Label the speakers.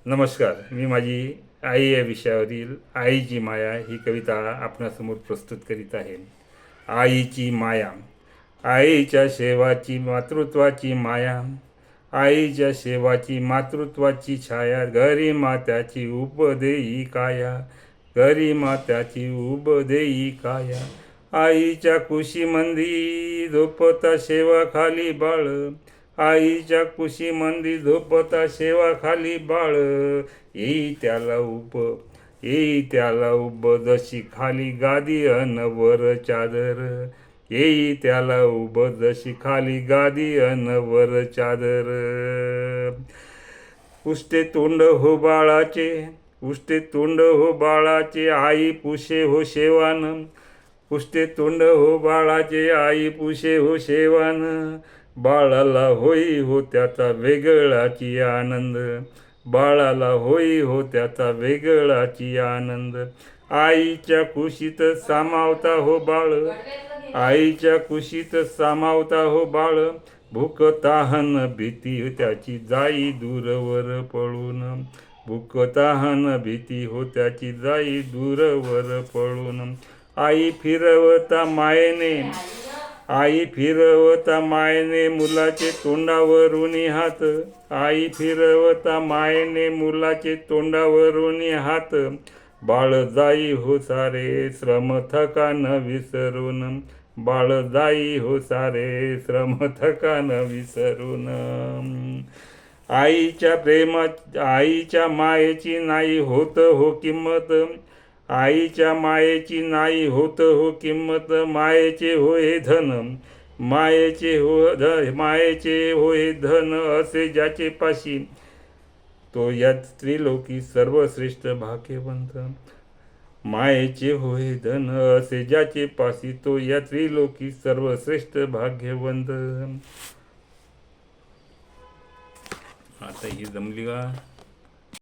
Speaker 1: नमस्कार. मी माझी आई या विषयावरील आईची माया ही कविता आपणासमोर प्रस्तुत करीत आहे. आईची माया. आईच्या सेवाची मातृत्वाची माया, आईच्या सेवाची मातृत्वाची छाया, घरी मात्याची उपदेई काया, घरी मात्याची उपदेई काया. आईच्या कुशीमंदी झोपता सेवा खाली बाळ, आईच्या कुशीमंदी झोपता सेवा खाली बाळ, येई त्याला उब जशी खाली गादी अन वर चादर, येई त्याला उब जशी खाली गादी अन वर चादर. उष्टे तोंड हो बाळाचे, उष्टे तोंड हो बाळाचे, आई पुशे हो शेवान, उष्टे तोंड हो बाळाचे, आई पुशे हो शेवान. बाळाला होई हो त्याचा वेगळाची आनंद, बाळाला होई हो त्याचा वेगळाची आनंद. आईच्या कुशीत सामावता हो बाळ, आईच्या कुशीत सामावता हो बाळ, भूक ताहन भीती त्याची जाई दूरवर पळून, भूक ताहन भीती हो त्याची जाई दूरवर पळून. आई फिरवता मायेने, आई फिरवता मायने मुलाचे तोंडावरून हात, आई फिरवता मायने मुलाचे तोंडावरून हात. बाळ जाई हो सारे श्रम थकान विसरून, बाळ जाई हो सारे श्रम थकान विसरून. आईच्या आईच्या मायेची नाही होत हो किंमत, आईच्या मायेची नाही होत हो किंमत. मायेचे होय धन, मायेचे होय धन, असे ज्याचे पाशी तो या त्रिलोकी सर्वश्रेष्ठ भाग्यवंत. मायेचे होय धन, असे ज्याचे पाशी तो या त्रिलोकी सर्वश्रेष्ठ भाग्यवंत. आता ही जमली का?